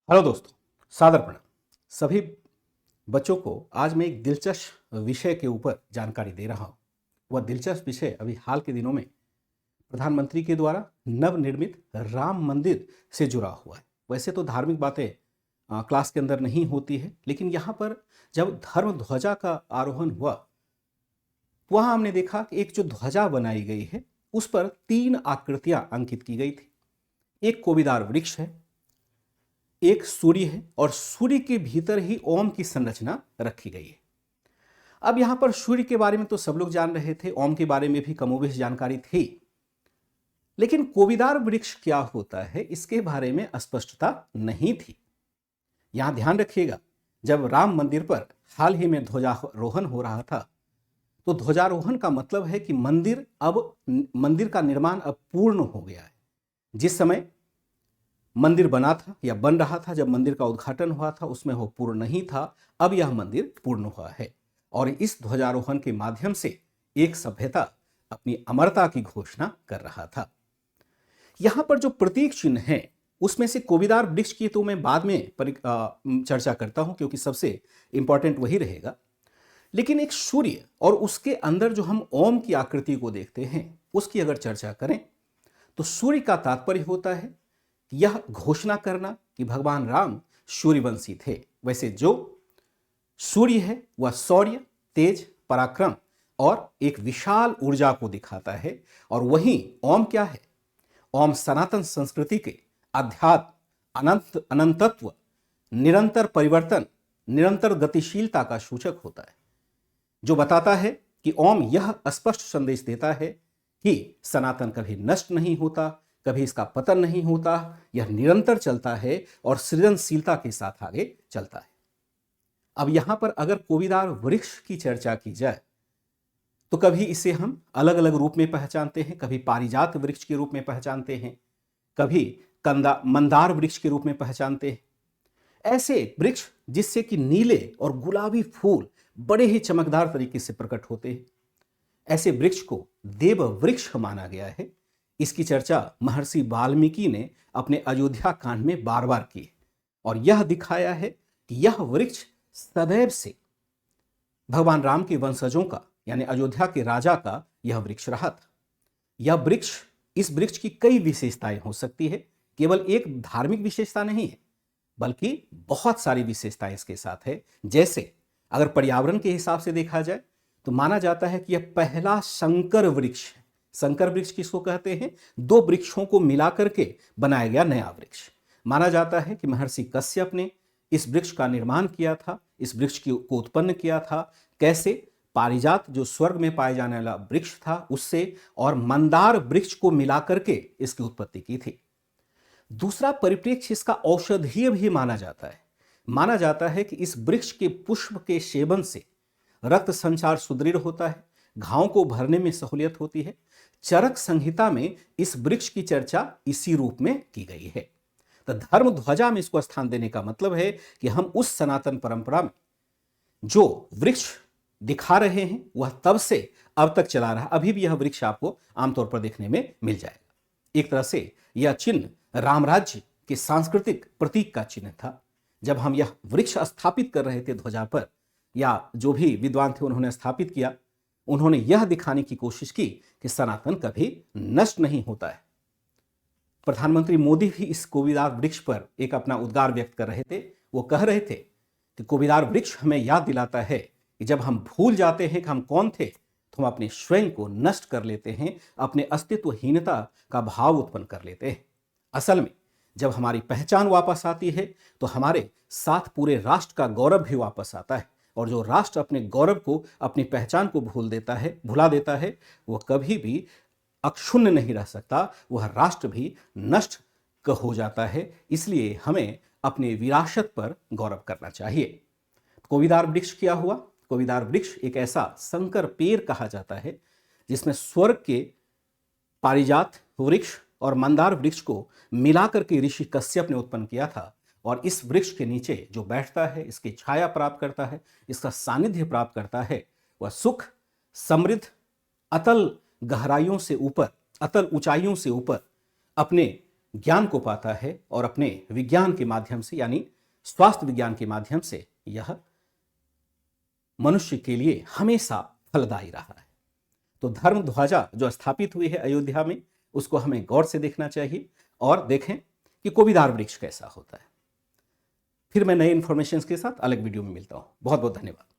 Hello दोस्तों, सादर प्रणाम। सभी बच्चों को आज मैं एक दिलचस्प विषय के ऊपर जानकारी दे रहा हूँ। वह दिलचस्प विषय अभी हाल के दिनों में प्रधानमंत्री के द्वारा नवनिर्मित राम मंदिर से जुड़ा हुआ है। वैसे तो धार्मिक बातें क्लास के अंदर नहीं होती है, लेकिन यहाँ पर जब धर्म ध्वजा का आरोहण हुआ, वहाँ हमने देखा कि एक जो ध्वजा बनाई गई है उस पर 3 आकृतियां अंकित की गई थी। एक कोविदार वृक्ष है, एक सूर्य है और सूर्य के भीतर ही ओम की संरचना रखी गई है। अब यहां पर सूर्य के बारे में तो सब लोग जान रहे थे, ओम के बारे में भी कमोबेश जानकारी थी, लेकिन कोविदार वृक्ष क्या होता है इसके बारे में स्पष्टता नहीं थी। यहां ध्यान रखिएगा, जब राम मंदिर पर हाल ही में ध्वजारोहण हो रहा था तो ध्वजारोहण का मतलब है कि मंदिर का निर्माण अब पूर्ण हो गया है। जिस समय मंदिर बना था या बन रहा था, जब मंदिर का उद्घाटन हुआ था, उसमें वो पूर्ण नहीं था। अब यह मंदिर पूर्ण हुआ है और इस ध्वजारोहण के माध्यम से एक सभ्यता अपनी अमरता की घोषणा कर रहा था। यहां पर जो प्रतीक चिन्ह है उसमें से कोविदार वृक्ष की तो मैं बाद में चर्चा करता हूं, क्योंकि सबसे इंपॉर्टेंट वही रहेगा। लेकिन एक सूर्य और उसके अंदर जो हम ओम की आकृति को देखते हैं उसकी अगर चर्चा करें तो सूर्य का तात्पर्य होता है यह घोषणा करना कि भगवान राम सूर्यवंशी थे। वैसे जो सूर्य है वह शौर्य, तेज, पराक्रम और एक विशाल ऊर्जा को दिखाता है। और वहीं ओम क्या है? ओम सनातन संस्कृति के अध्यात्म, अनंतत्व, निरंतर परिवर्तन, निरंतर गतिशीलता का सूचक होता है, जो बताता है कि ओम यह स्पष्ट संदेश देता है कि सनातन कभी नष्ट नहीं होता, कभी इसका पतन नहीं होता, यह निरंतर चलता है और सृजनशीलता के साथ आगे चलता है। अब यहां पर अगर कोविदार वृक्ष की चर्चा की जाए तो कभी इसे हम अलग अलग रूप में पहचानते हैं, कभी पारिजात वृक्ष के रूप में पहचानते हैं, कभी कंदा मंदार वृक्ष के रूप में पहचानते हैं। ऐसे वृक्ष जिससे कि नीले और गुलाबी फूल बड़े ही चमकदार तरीके से प्रकट होते हैं, ऐसे वृक्ष को देव वृक्ष माना गया है। इसकी चर्चा महर्षि वाल्मीकि ने अपने अयोध्या कांड में बार बार की और यह दिखाया है कि यह वृक्ष सदैव से भगवान राम के वंशजों का, यानी अयोध्या के राजा का यह वृक्ष रहा था। इस वृक्ष की कई विशेषताएं हो सकती है, केवल एक धार्मिक विशेषता नहीं है, बल्कि बहुत सारी विशेषताएं इसके साथ है। जैसे अगर पर्यावरण के हिसाब से देखा जाए तो माना जाता है कि यह पहला संकर वृक्ष है। संकर वृक्ष किसको कहते हैं? 2 वृक्षों को मिलाकर के बनाया गया नया वृक्ष। माना जाता है कि महर्षि कश्यप ने इस वृक्ष का निर्माण किया था, इस वृक्ष को उत्पन्न किया था। कैसे? पारिजात जो स्वर्ग में पाए जाने वाला वृक्ष था उससे और मंदार वृक्ष को मिलाकर के इसकी उत्पत्ति की थी। दूसरा परिप्रेक्ष्य इसका औषधीय भी माना जाता है। माना जाता है कि इस वृक्ष के पुष्प के सेवन से रक्त संचार सुदृढ़ होता है, घावों को भरने में सहूलियत होती है। चरक संहिता में इस वृक्ष की चर्चा इसी रूप में की गई है। तो धर्म ध्वजा में इसको स्थान देने का मतलब है कि हम उस सनातन परंपरा में जो वृक्ष दिखा रहे हैं वह तब से अब तक चला रहा। अभी भी यह वृक्ष आपको आमतौर पर देखने में मिल जाएगा। एक तरह से यह चिन्ह रामराज्य के सांस्कृतिक प्रतीक का चिन्ह था। जब हम यह वृक्ष स्थापित कर रहे थे ध्वजा पर, या जो भी विद्वान थे उन्होंने स्थापित किया, उन्होंने यह दिखाने की कोशिश की कि सनातन कभी नष्ट नहीं होता है। प्रधानमंत्री मोदी भी इस कोविदार वृक्ष पर एक अपना उद्गार व्यक्त कर रहे थे। वो कह रहे थे कि कोविदार वृक्ष हमें याद दिलाता है कि जब हम भूल जाते हैं कि हम कौन थे तो हम अपने स्वयं को नष्ट कर लेते हैं, अपने अस्तित्वहीनता का भाव उत्पन्न कर लेते हैं। असल में जब हमारी पहचान वापस आती है तो हमारे साथ पूरे राष्ट्र का गौरव भी वापस आता है। और जो राष्ट्र अपने गौरव को, अपनी पहचान को भुला देता है, वह कभी भी अक्षुण्ण नहीं रह सकता, वह राष्ट्र भी नष्ट हो जाता है। इसलिए हमें अपने विरासत पर गौरव करना चाहिए। कोविदार वृक्ष क्या हुआ? कोविदार वृक्ष एक ऐसा संकर पेड़ कहा जाता है जिसमें स्वर्ग के पारिजात वृक्ष और मंदार वृक्ष को मिलाकर के ऋषि कश्यप ने उत्पन्न किया था। और इस वृक्ष के नीचे जो बैठता है, इसकी छाया प्राप्त करता है, इसका सानिध्य प्राप्त करता है, वह सुख, समृद्ध, अतल गहराइयों से ऊपर, अतल ऊंचाइयों से ऊपर अपने ज्ञान को पाता है और अपने विज्ञान के माध्यम से यानी स्वास्थ्य विज्ञान के माध्यम से यह मनुष्य के लिए हमेशा फलदायी रहा है। तो धर्म ध्वजा जो स्थापित हुई है अयोध्या में, उसको हमें गौर से देखना चाहिए और देखें कि कोविदार वृक्ष कैसा होता है। फिर मैं नए इंफॉर्मेशन के साथ अलग वीडियो में मिलता हूं। बहुत बहुत धन्यवाद।